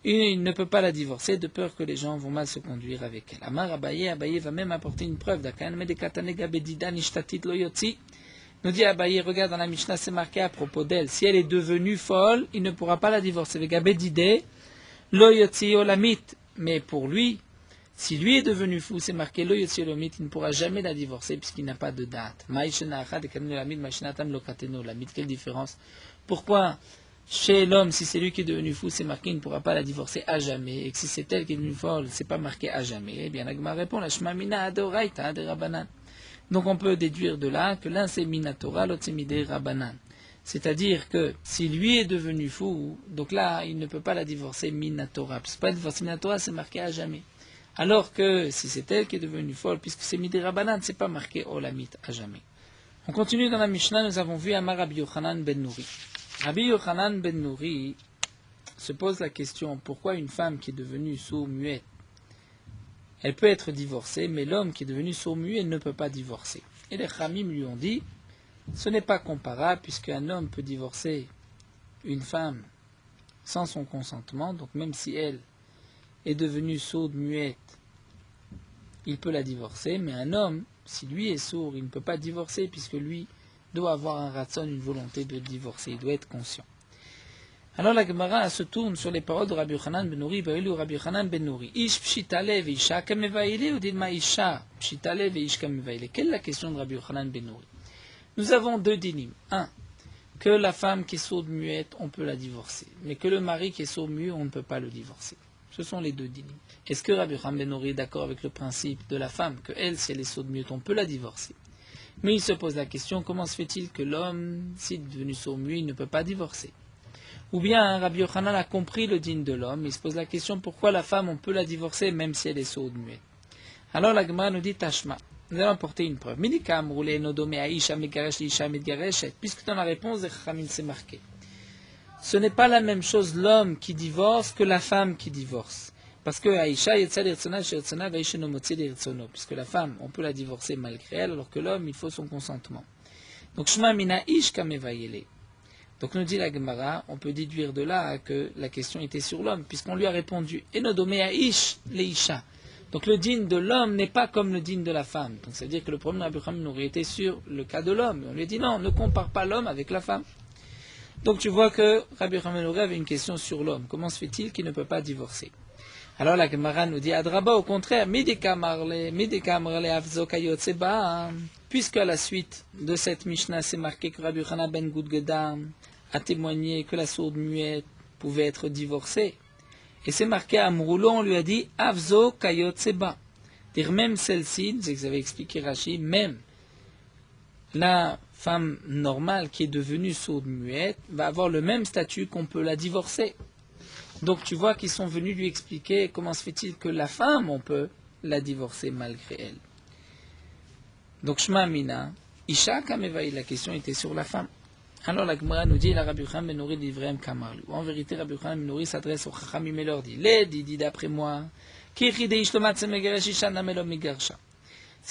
Il ne peut pas la divorcer de peur que les gens vont mal se conduire avec elle. Amar Abaye va même apporter une preuve. Nous dit Abaye, regarde dans la Mishnah, c'est marqué à propos d'elle. Si elle est devenue folle, il ne pourra pas la divorcer. Mais pour lui, si lui est devenu fou, c'est marqué il ne pourra jamais la divorcer puisqu'il n'a pas de date. Quelle différence? Pourquoi Chez l'homme, si c'est lui qui est devenu fou, c'est marqué, il ne pourra pas la divorcer à jamais. Et que si c'est elle qui est devenue folle, c'est pas marqué à jamais. Eh bien, la Gemara répond, la Shema Mina Adoraita de Rabbanan. Donc on peut déduire de là que l'un c'est Minatora, l'autre c'est Midei Rabbanan. C'est-à-dire que si lui est devenu fou, donc là, il ne peut pas la divorcer Minatora. Parce que pas divorcer Minatora, c'est marqué à jamais. Alors que si c'est elle qui est devenue folle, puisque c'est Midei Rabbanan, c'est pas marqué Olamit à jamais. On continue dans la Mishnah, nous avons vu Amar Rabbi Yochanan ben Nouri. Rabbi Yochanan ben Nouri se pose la question, pourquoi une femme qui est devenue sourd-muette, elle peut être divorcée, mais l'homme qui est devenu sourd-muet ne peut pas divorcer. Et les Khamim lui ont dit, ce n'est pas comparable, puisqu'un homme peut divorcer une femme sans son consentement, donc même si elle est devenue sourde-muette, il peut la divorcer, mais un homme, si lui est sourd, il ne peut pas divorcer, puisque lui doit avoir un ratson, une volonté de divorcer, il doit être conscient. Alors la Gemara se tourne sur les paroles de Rabbi Yochanan ben Nouri, Rabbi Yochanan ben Nouri. Ish pshitale veisha kamevaile ou dilma isha pshitale veish kamevaile. Quelle est la question de Rabbi Yochanan ben Nouri? Nous avons deux dinim. Un, que la femme qui est sourde-muette, on peut la divorcer, mais que le mari qui est sourd-muet, on ne peut pas le divorcer. Ce sont les deux dinim. Est-ce que Rabbi Yochanan ben Nouri est d'accord avec le principe de la femme, que elle, si elle est sourde-muette, on peut la divorcer? Mais il se pose la question, comment se fait-il que l'homme, s'il est devenu sourd-muet, il ne peut pas divorcer? Ou bien Rabbi Yochanan a compris le din de l'homme, il se pose la question pourquoi la femme on peut la divorcer même si elle est sourde-muette. Alors la Gemara nous dit Tashma, nous allons apporter une preuve. Puisque dans la réponse de Chachamim c'est marqué. Ce n'est pas la même chose l'homme qui divorce que la femme qui divorce. Parce que puisque la femme on peut la divorcer malgré elle, alors que l'homme il faut son consentement. Donc Shema mina ish kamevayele. Donc nous dit la Gemara, on peut déduire de là que la question était sur l'homme, puisqu'on lui a répondu Enodomea ish leisha. Donc le din de l'homme n'est pas comme le din de la femme. Donc ça veut dire que le premier Rabbi Yochanan aurait été sur le cas de l'homme. On lui a dit non, ne compare pas l'homme avec la femme. Donc tu vois que Rabbi Yochanan avait une question sur l'homme. Comment se fait-il qu'il ne peut pas divorcer? Alors la Gemara nous dit Adraba, au contraire, puisque à la suite de cette Mishnah, c'est marqué que Rabbi Yochanan ben Gudgeda a témoigné que la sourde muette pouvait être divorcée. Et c'est marqué à Amroulo, on lui a dit Avzo Kayot Seba. Dire même celle-ci, vous avez expliqué Rashi, même la femme normale qui est devenue sourde muette va avoir le même statut qu'on peut la divorcer. Donc tu vois qu'ils sont venus lui expliquer comment se fait-il que la femme, on peut la divorcer malgré elle. Donc Shema Mina, Isha Kamevaï, la question était sur la femme. Alors la Gemara nous dit, la Rabbi Yochanan ben Nouri d'Ivrem Kamarlu. En vérité, Rabbi Yochanan ben Nouri s'adresse aux Chachamim et leur dit, dit d'après moi, c'est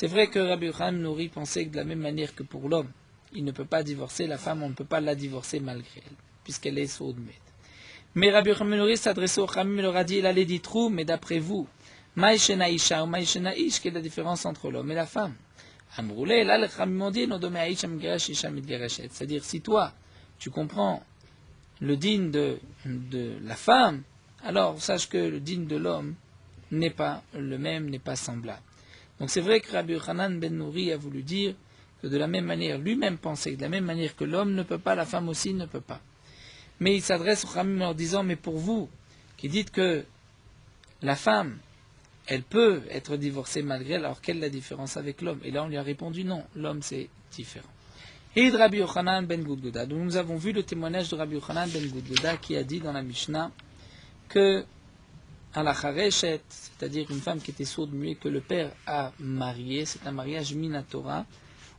vrai que Rabbi Yochanan ben Nouri pensait que de la même manière que pour l'homme, il ne peut pas divorcer, la femme, on ne peut pas la divorcer malgré elle, puisqu'elle est sourde-muette. Mais Rabbi Yochanan ben Nouri s'adressait aux Chachamim et leur a dit, il a les dit trous, mais d'après vous, Maïshena Isha ou Maïshena Ish, quelle est la différence entre l'homme et la femme? C'est-à-dire, si toi, tu comprends le din de la femme, alors sache que le din de l'homme n'est pas le même, n'est pas semblable. Donc c'est vrai que Rabbi Yochanan ben Nouri a voulu dire que de la même manière, lui-même pensait que de la même manière que l'homme ne peut pas, la femme aussi ne peut pas. Mais il s'adresse aux Chachamim en disant, mais pour vous, qui dites que la femme, elle peut être divorcée malgré elle, alors quelle est la différence avec l'homme? Et là, on lui a répondu non, l'homme c'est différent. Et de Rabbi Yochanan ben Gudgeda. Donc nous avons vu le témoignage de Rabbi Yochanan ben Gudgeda qui a dit dans la Mishnah que à la chareshet, c'est-à-dire une femme qui était sourde-muette que le père a marié, c'est un mariage minatora,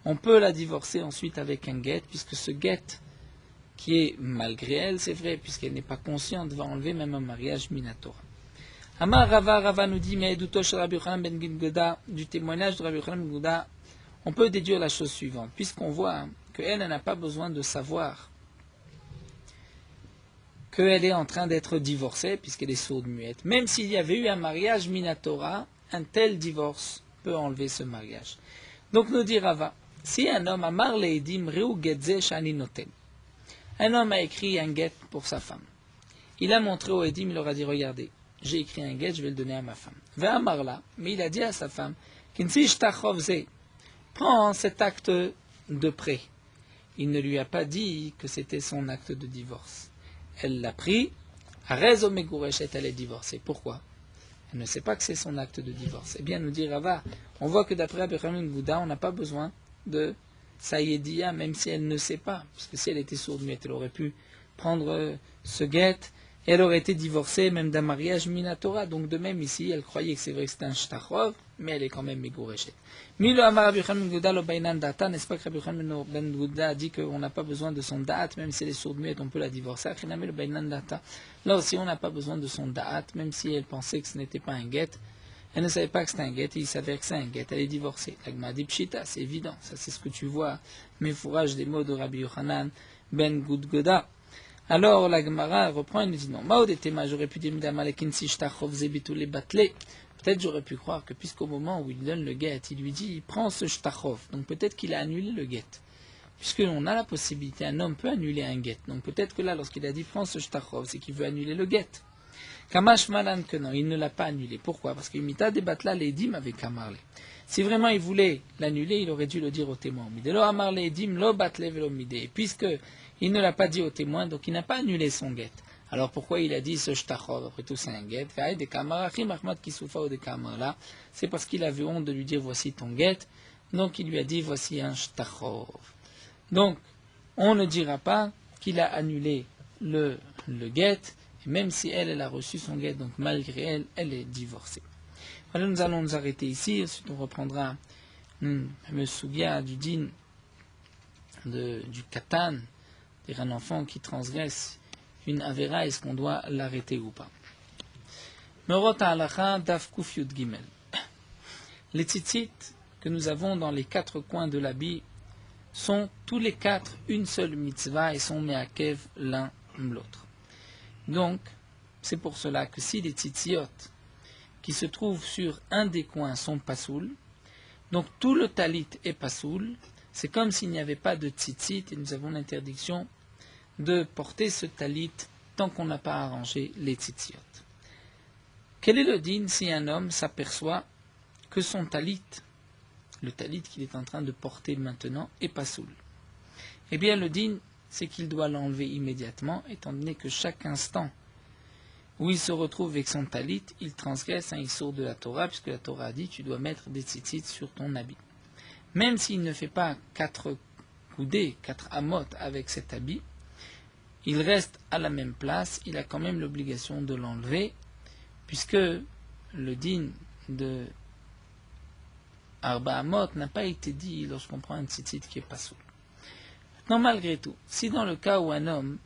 on peut la divorcer ensuite avec un guet, puisque ce guet qui est malgré elle, c'est vrai, puisqu'elle n'est pas consciente, va enlever même un mariage minatora. Amar Rava nous dit, mais du témoignage de Rabbi Yochanan ben Gudgeda, on peut déduire la chose suivante, puisqu'on voit qu'elle n'a pas besoin de savoir qu'elle est en train d'être divorcée, puisqu'elle est sourde-muette. Même s'il y avait eu un mariage minatora, un tel divorce peut enlever ce mariage. Donc nous dit Rava, si un homme amar leidim reu getze shani noten, un homme a écrit un guet pour sa femme, il a montré au edim, il leur a dit, regardez, j'ai écrit un guet, je vais le donner à ma femme. Ve'amarla, mais il a dit à sa femme, prends cet acte de prêt. Il ne lui a pas dit que c'était son acte de divorce. elle l'a pris, Arezo Megureshet, elle est divorcée. Pourquoi? Elle ne sait pas que c'est son acte de divorce. Eh bien, nous dit Rava, on voit que d'après Rabbi Yochanan ben Gouda, on n'a pas besoin de Saïdia, même si elle ne sait pas. Parce que si elle était sourde-muette, elle aurait pu prendre ce guet, et elle aurait été divorcée même d'un mariage minatora. Donc de même ici, elle croyait que c'est vrai que c'était un shtachov, mais elle est quand même Megureshet. Milo Amar Rabbi Yochanan ben Gouda lo bainan data, n'est-ce pas que Rabbi Yochanan ben Gouda a dit qu'on n'a pas besoin de son da'at, même si elle est sourde-muette, on peut la divorcer. Achiname lo bainan data. Là aussi, on n'a pas besoin de son da'at, même si elle pensait que ce n'était pas un guet. Elle ne savait pas que c'était un guet, et il s'avère que c'est un guet. Elle est divorcée. L'agma dit pshita, c'est évident. Ça, c'est ce que tu vois, mes fourrages des mots de Rabbi Yochanan ben Gouda. Alors, la Gemara reprend et nous dit non. Maodetema, j'aurais pu dire Midamalekin si shtachov zebitu les batlé. Peut-être j'aurais pu croire que puisqu'au moment où il donne le guet, il lui dit prends ce shtachov. Donc peut-être qu'il a annulé le guet. Puisqu'on a la possibilité, un homme peut annuler un guet. Donc peut-être que là, lorsqu'il a dit prends ce shtachov, c'est qu'il veut annuler le guet. Kamash malan que non, il ne l'a pas annulé. Pourquoi? Parce qu'il mita débatla l'édim avec Amarle. Si vraiment il voulait l'annuler, il aurait dû le dire au témoin. Midelo Amarle édim lo batle velo midé. Puisque il ne l'a pas dit au témoin, donc il n'a pas annulé son guet. Alors pourquoi il a dit ce shtachov? Après tout, c'est un guet. C'est parce qu'il avait honte de lui dire voici ton guet. Donc il lui a dit voici un shtachov. Donc on ne dira pas qu'il a annulé le guet. Même si elle a reçu son guet, donc malgré elle, elle est divorcée. Voilà, nous allons nous arrêter ici. Ensuite, on reprendra le sougya du din, du katan, c'est-à-dire un enfant qui transgresse une avera, est-ce qu'on doit l'arrêter ou pas? Merot halacha daf kuf yud gimel. Les tzitzit que nous avons dans les quatre coins de l'habit sont tous les quatre une seule mitzvah et sont meakev l'un l'autre. Donc, c'est pour cela que si les tzitziot qui se trouvent sur un des coins sont pasoul, donc tout le talit est pasoul, c'est comme s'il n'y avait pas de tzitzit et nous avons l'interdiction de porter ce talit tant qu'on n'a pas arrangé les tzitziot. Quel est le din si un homme s'aperçoit que son talit, le talit qu'il est en train de porter maintenant, est pasoul? Eh bien, le din, c'est qu'il doit l'enlever immédiatement, étant donné que chaque instant où il se retrouve avec son talit, il transgresse un issour de la Torah, puisque la Torah a dit tu dois mettre des tzitzit sur ton habit. Même s'il ne fait pas 4 coudées, 4 amot avec cet habit, il reste à la même place, il a quand même l'obligation de l'enlever, puisque le din de Arba Amot n'a pas été dit lorsqu'on prend un tzitzit qui est pas soul. Non, malgré tout, si dans le cas où un homme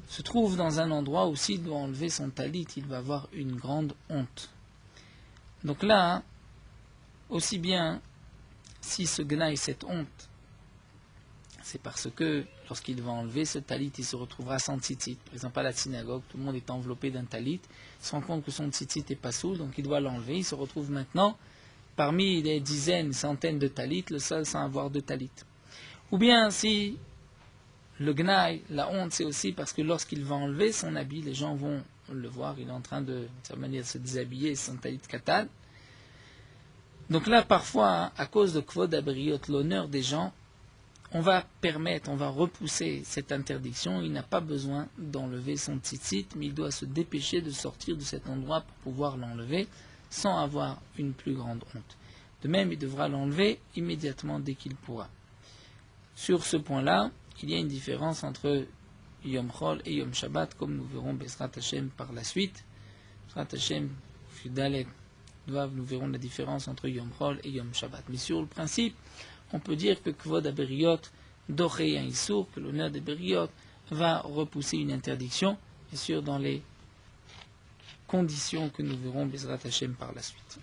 se trouve dans un endroit où s'il doit enlever son talit, il va avoir une grande honte. Donc là, aussi bien si ce gnaille cette honte, c'est parce que lorsqu'il va enlever ce talit, il se retrouvera sans tzitzit. Par exemple, à la synagogue, tout le monde est enveloppé d'un talit, il se rend compte que son tzitzit est pas soul, donc il doit l'enlever, il se retrouve maintenant parmi des dizaines, centaines de talits, le seul sans avoir de talit. Ou bien si le gnaï, la honte, c'est aussi parce que lorsqu'il va enlever son habit, les gens vont le voir, il est en train de sa manière de se déshabiller, son talit katan. Donc là, parfois, à cause de kvod abriot, l'honneur des gens, on va permettre, on va repousser cette interdiction. Il n'a pas besoin d'enlever son tzitzit, mais il doit se dépêcher de sortir de cet endroit pour pouvoir l'enlever sans avoir une plus grande honte. De même, il devra l'enlever immédiatement dès qu'il pourra. Sur ce point-là, il y a une différence entre Yom Chol et Yom Shabbat, comme nous verrons Bezrat Hashem par la suite. Bezrat Hashem, Fidalet, nous verrons la différence entre Yom Chol et Yom Shabbat. Mais sur le principe, on peut dire que Kvod Aberiot doré un Issour, que l'honneur des Beriot va repousser une interdiction, bien sûr dans les conditions que nous verrons Bezrat Hashem par la suite.